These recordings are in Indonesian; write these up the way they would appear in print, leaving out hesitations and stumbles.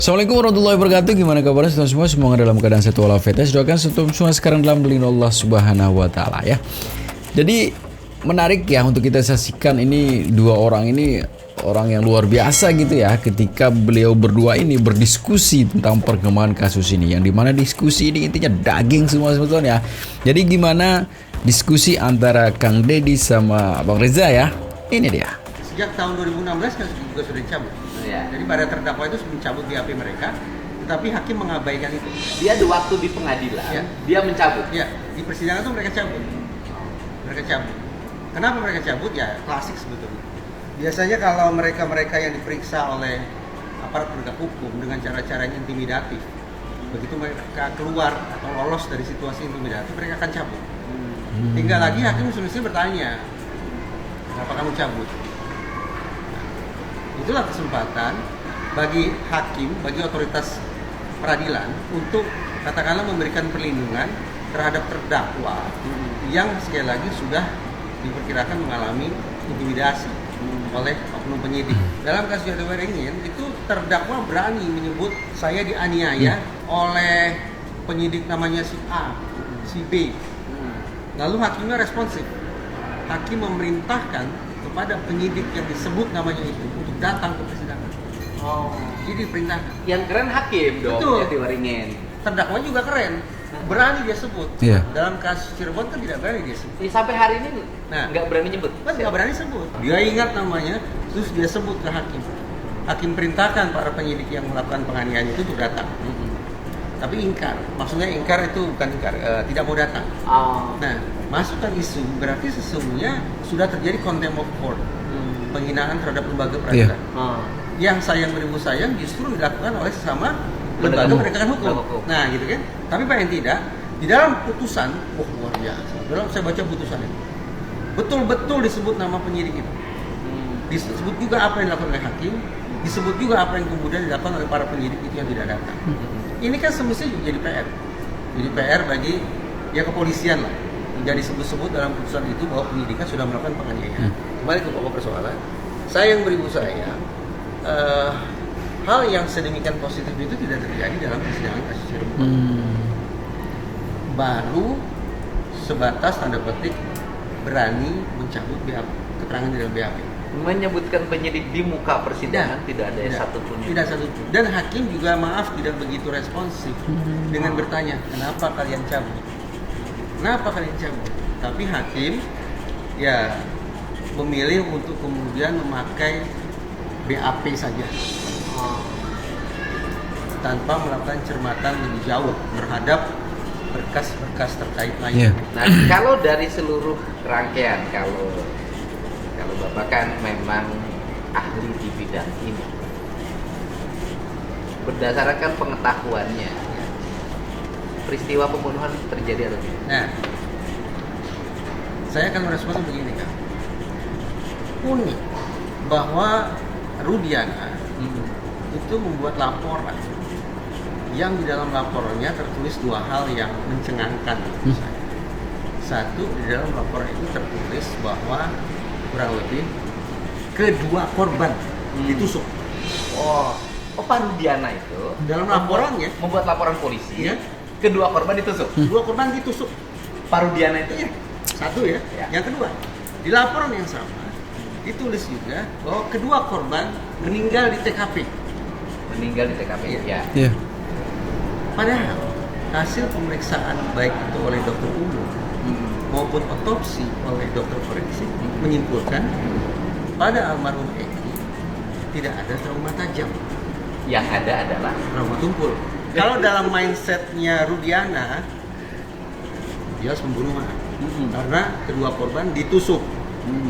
Assalamualaikum warahmatullahi wabarakatuh. Gimana kabarnya semua? Semoga dalam keadaan sehat walafiat. Doakan semua sekarang dalam lindungan Allah Subhanahu wa taala ya. Jadi menarik ya untuk kita saksikan ini dua orang ini orang yang luar biasa gitu ya ketika beliau berdua ini berdiskusi tentang perkembangan kasus ini, yang dimana diskusi ini intinya daging semua sebetulnya. Jadi gimana diskusi antara Kang Deddy sama Bang Reza ya? Ini dia. Sejak tahun 2016 kan juga sudah dicabut. Ya. Jadi pada terdakwa itu mencabut BAP mereka, tetapi hakim mengabaikan itu. Dia ada waktu di pengadilan, ya. Dia mencabut. Ya, di persidangan itu mereka cabut. Mereka cabut. Kenapa mereka cabut? Ya klasik sebetulnya. Biasanya kalau mereka yang diperiksa oleh aparat penegak hukum dengan cara-cara yang intimidatif, begitu mereka keluar atau lolos dari situasi intimidatif, mereka akan cabut. Tinggal lagi hakim semestinya bertanya, kenapa kamu cabut? Itulah kesempatan bagi hakim, bagi otoritas peradilan untuk katakanlah memberikan perlindungan terhadap terdakwa yang sekali lagi sudah diperkirakan mengalami intimidasi oleh oknum penyidik. Dalam kasus Yadwa Waringin itu terdakwa berani menyebut saya dianiaya oleh penyidik namanya si A, si B. Lalu hakimnya responsif. Hakim memerintahkan kepada penyidik yang disebut namanya itu untuk datang ke persidangan. Oh. Jadi perintahkan. Yang keren hakim dong. Betul. Yadwa Waringin. Terdakwa juga keren. Berani dia sebut. Iya. Dalam kasus Cirebon kan tidak berani dia sebut. Sampai hari ini nggak berani nyebut. Kan nggak berani sebut. Dia ingat namanya, terus dia sebut ke hakim. Hakim perintahkan para penyidik yang melakukan penganiayaan itu untuk datang. Tapi ingkar. Maksudnya ingkar itu bukan ingkar, tidak mau datang. Oh. Nah, masukkan isu berarti sesungguhnya sudah terjadi contempt of court, penghinaan terhadap lembaga peradilan. Yang sayang beribu sayang justru dilakukan oleh sesama lembaga penegakan hukum. Nah, gitu kan. Tapi paling tidak di dalam putusan, luar biasa. Dalam saya baca putusan itu, betul-betul disebut nama penyidik itu. Disebut juga apa yang dilakukan oleh hakim, disebut juga apa yang kemudian dilakukan oleh para penyidik itu yang tidak datang. Ini kan semestinya jadi PR. Jadi PR bagi ya kepolisian lah. Jadi sebut-sebut dalam putusan itu bahwa penyidikan sudah melakukan penganiayaan. Kembali ke pokok persoalan. Sayang beribu sayang, hal yang sedemikian positif itu tidak terjadi dalam persidangan kasus Cirebon. Baru sebatas tanda petik berani mencabut BAP, keterangan di dalam BAP. Menyebutkan penyidik di muka persidangan tidak ada satupun. Tidak satupun. Dan hakim juga maaf tidak begitu responsif dengan bertanya, kenapa kalian cabut? Kenapa kalian cabut? Tapi hakim ya memilih untuk kemudian memakai BAP saja. Tanpa melakukan cermatan lebih jauh terhadap berkas-berkas terkait lainnya. Nah, kalau dari seluruh rangkaian, kalau Bapak kan memang ahli di bidang ini, berdasarkan pengetahuannya, peristiwa pembunuhan terjadi atau tidak? Nah, saya akan merespon begini kan. Unik bahwa Rudiana itu membuat laporan yang di dalam laporannya tertulis dua hal yang mencengangkan menurut saya. Satu, di dalam laporan itu tertulis bahwa kurang lebih kedua korban ditusuk. Oh, Pak Rudiana itu dalam laporannya membuat laporan polisi. Ya. Kedua korban ditusuk. Dua korban ditusuk. Pak Rudiana itu Ya. Satu ya. Yang kedua, di laporan yang sama ditulis juga bahwa kedua korban meninggal di TKP. Meninggal di TKP. Ya. Iya. Padahal hasil pemeriksaan baik itu oleh dokter umum maupun otopsi oleh dokter forensik menyimpulkan pada almarhum Eki tidak ada trauma tajam. Yang ada adalah Trauma tumpul. Kalau dalam mindsetnya Rudiana, dia harus pembunuhan karena kedua korban ditusuk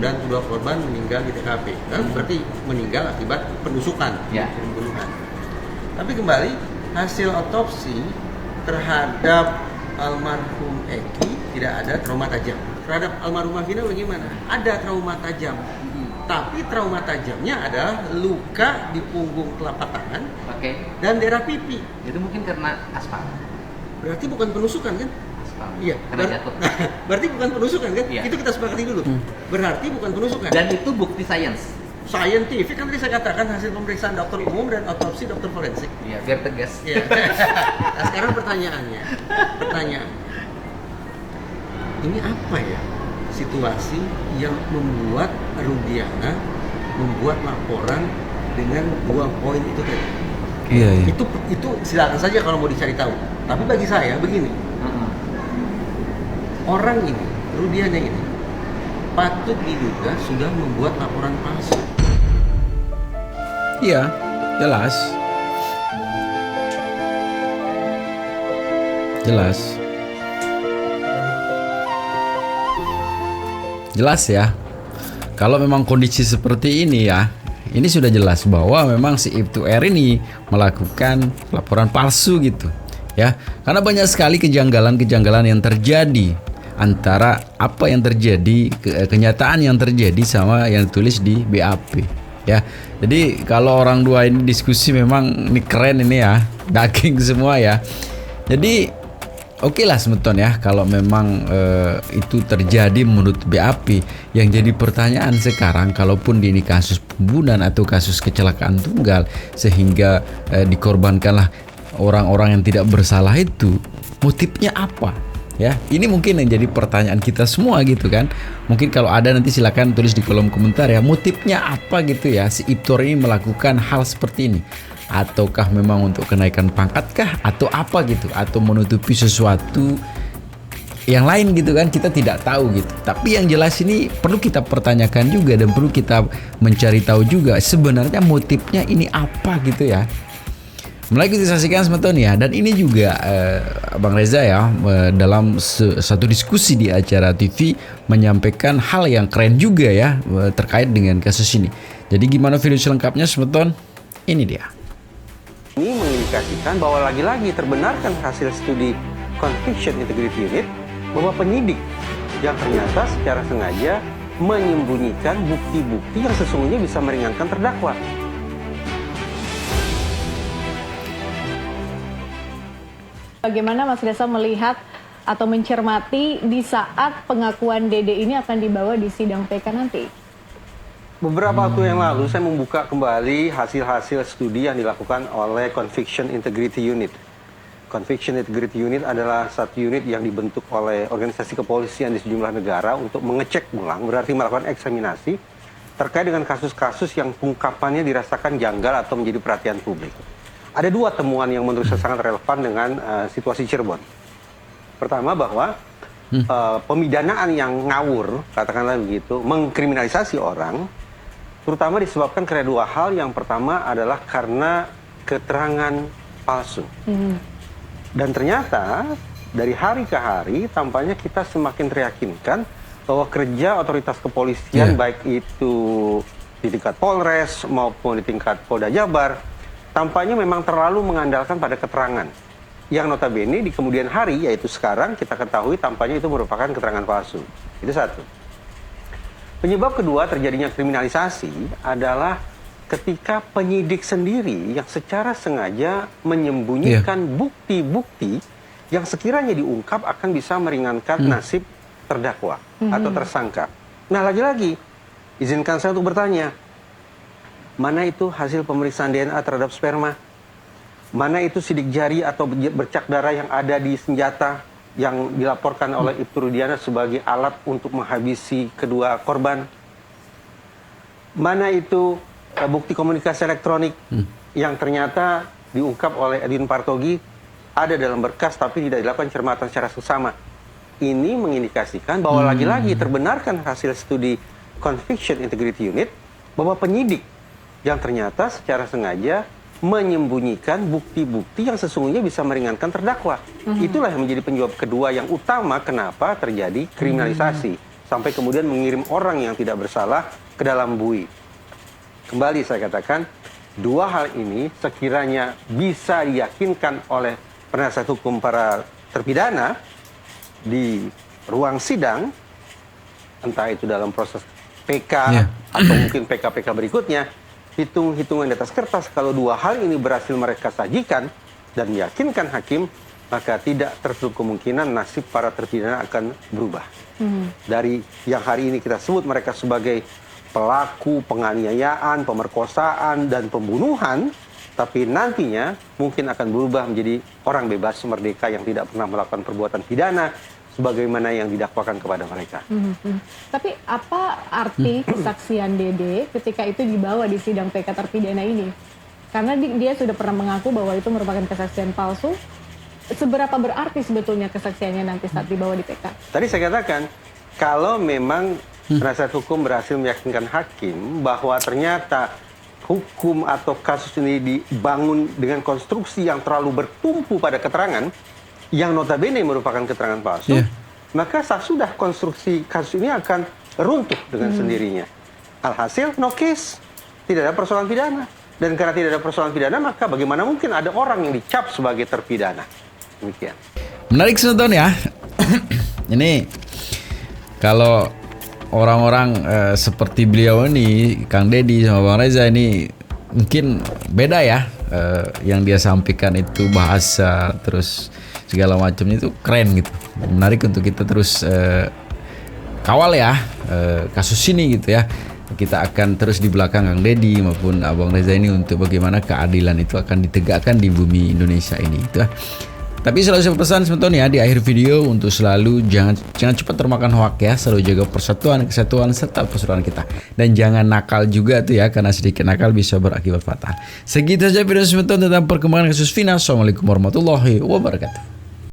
dan kedua korban meninggal di TKP. Kan berarti meninggal akibat penusukan, pembunuhan. Tapi kembali hasil otopsi terhadap almarhum Eki tidak ada trauma tajam. Terhadap almarhumah Vina bagaimana? Ada trauma tajam. Tapi trauma tajamnya adalah luka di punggung telapak tangan dan daerah pipi. Itu mungkin karena aspal. Berarti bukan penusukan kan? Aspal. Iya. Karena jatuh. Berarti bukan penusukan kan? Iya. Itu kita sepakati dulu. Berarti bukan penusukan. Dan itu bukti sains. scientific kan tadi saya katakan hasil pemeriksaan dokter umum dan otopsi dokter forensik. Iya, biar tegas. Ya. Nah, sekarang pertanyaannya, ini apa ya situasi yang membuat Rudiana membuat laporan dengan 2 poin itu tadi? Iya. Itu silakan saja kalau mau dicari tahu. Tapi bagi saya begini, orang ini, Rudiana ini, patut diduga sudah membuat laporan palsu. Iya, jelas. Jelas ya. Kalau memang kondisi seperti ini ya, ini sudah jelas bahwa memang si Ibtu R ini melakukan laporan palsu gitu. Ya, karena banyak sekali kejanggalan-kejanggalan yang terjadi antara apa yang terjadi, kenyataan yang terjadi sama yang ditulis di BAP. Ya, jadi kalau orang dua ini diskusi memang ini keren ini ya, daging semua ya. Jadi oke lah semeton ya kalau memang itu terjadi menurut BAP. Yang jadi pertanyaan sekarang, kalaupun ini kasus pembunuhan atau kasus kecelakaan tunggal sehingga dikorbankanlah orang-orang yang tidak bersalah itu, motifnya apa? Ya, ini mungkin yang jadi pertanyaan kita semua gitu kan. Mungkin kalau ada nanti silakan tulis di kolom komentar ya, motifnya apa gitu ya si Ibtu R ini melakukan hal seperti ini. Ataukah memang untuk kenaikan pangkat kah atau apa gitu, atau menutupi sesuatu yang lain gitu kan, kita tidak tahu gitu. Tapi yang jelas ini perlu kita pertanyakan juga dan perlu kita mencari tahu juga sebenarnya motifnya ini apa gitu ya. Mulai kita saksikan semeton ya, dan ini juga Bang Reza ya dalam satu diskusi di acara TV menyampaikan hal yang keren juga ya terkait dengan kasus ini. Jadi gimana video selengkapnya semeton? Ini dia. Ini mengindikasikan bahwa lagi-lagi terbenarkan hasil studi Conviction Integrity Unit bahwa penyidik yang ternyata secara sengaja menyembunyikan bukti-bukti yang sesungguhnya bisa meringankan terdakwa. Bagaimana Mas Reza melihat atau mencermati di saat pengakuan Dede ini akan dibawa di sidang PK nanti? Beberapa waktu yang lalu saya membuka kembali hasil-hasil studi yang dilakukan oleh Conviction Integrity Unit. Conviction Integrity Unit adalah satu unit yang dibentuk oleh organisasi kepolisian di sejumlah negara untuk mengecek ulang, berarti melakukan eksaminasi terkait dengan kasus-kasus yang pengungkapannya dirasakan janggal atau menjadi perhatian publik. Ada 2 temuan yang menurut saya sangat relevan dengan situasi Cirebon. Pertama bahwa pemidanaan yang ngawur, katakanlah begitu, mengkriminalisasi orang, terutama disebabkan karena 2 hal. Yang pertama adalah karena keterangan palsu. Dan ternyata dari hari ke hari tampaknya kita semakin teryakinkan bahwa kerja otoritas kepolisian baik itu di tingkat Polres maupun di tingkat Polda Jabar tampaknya memang terlalu mengandalkan pada keterangan yang notabene di kemudian hari, yaitu sekarang kita ketahui tampaknya itu merupakan keterangan palsu. Itu satu. Penyebab kedua terjadinya kriminalisasi adalah ketika penyidik sendiri yang secara sengaja menyembunyikan bukti-bukti yang sekiranya diungkap akan bisa meringankan nasib terdakwa atau tersangka. Nah, lagi-lagi izinkan saya untuk bertanya, mana itu hasil pemeriksaan DNA terhadap sperma? Mana itu sidik jari atau bercak darah yang ada di senjata yang dilaporkan oleh Ibtu Rudiana sebagai alat untuk menghabisi kedua korban? Mana itu bukti komunikasi elektronik yang ternyata diungkap oleh Edwin Partogi ada dalam berkas tapi tidak dilakukan cermatan secara seksama? Ini mengindikasikan bahwa lagi-lagi terbenarkan hasil studi Conviction Integrity Unit bahwa penyidik yang ternyata secara sengaja menyembunyikan bukti-bukti yang sesungguhnya bisa meringankan terdakwa. Itulah yang menjadi penyebab kedua yang utama kenapa terjadi kriminalisasi sampai kemudian mengirim orang yang tidak bersalah ke dalam bui. Kembali saya katakan, 2 hal ini sekiranya bisa diyakinkan oleh penasihat hukum para terpidana di ruang sidang, entah itu dalam proses PK atau mungkin PK-PK berikutnya, hitung-hitungan di atas kertas, kalau 2 hal ini berhasil mereka sajikan dan meyakinkan hakim, maka tidak tertutup kemungkinan nasib para terpidana akan berubah. Dari yang hari ini kita sebut mereka sebagai pelaku penganiayaan, pemerkosaan, dan pembunuhan, tapi nantinya mungkin akan berubah menjadi orang bebas merdeka yang tidak pernah melakukan perbuatan pidana sebagaimana yang didakwakan kepada mereka. Tapi apa arti kesaksian Dede ketika itu dibawa di sidang PK terpidana ini? Karena dia sudah pernah mengaku bahwa itu merupakan kesaksian palsu. Seberapa berarti sebetulnya kesaksiannya nanti saat dibawa di PK? Tadi saya katakan, kalau memang penasihat hukum berhasil meyakinkan hakim bahwa ternyata hukum atau kasus ini dibangun dengan konstruksi yang terlalu bertumpu pada keterangan, yang notabene merupakan keterangan palsu, maka sudah konstruksi kasus ini akan runtuh dengan sendirinya. Alhasil, no case, tidak ada persoalan pidana. Dan karena tidak ada persoalan pidana, maka bagaimana mungkin ada orang yang dicap sebagai terpidana? Demikian. Menarik sentuhan ya. Ini kalau orang-orang seperti beliau ini, Kang Deddy sama Bang Reza ini mungkin beda ya. Yang dia sampaikan itu bahasa terus segala macamnya itu keren gitu. Menarik untuk kita terus kawal ya kasus ini gitu ya. Kita akan terus di belakang Kang Deddy maupun Abang Reza ini untuk bagaimana keadilan itu akan ditegakkan di bumi Indonesia ini gitu ya. Tapi selalu saya pesan sebetulnya di akhir video untuk selalu jangan cepat termakan hoak ya, selalu jaga persatuan, kesatuan serta persaudaraan kita. Dan jangan nakal juga tuh ya, karena sedikit nakal bisa berakibat fatal. Segitu saja video sebetulnya tentang perkembangan kasus Vina. Assalamualaikum warahmatullahi wabarakatuh.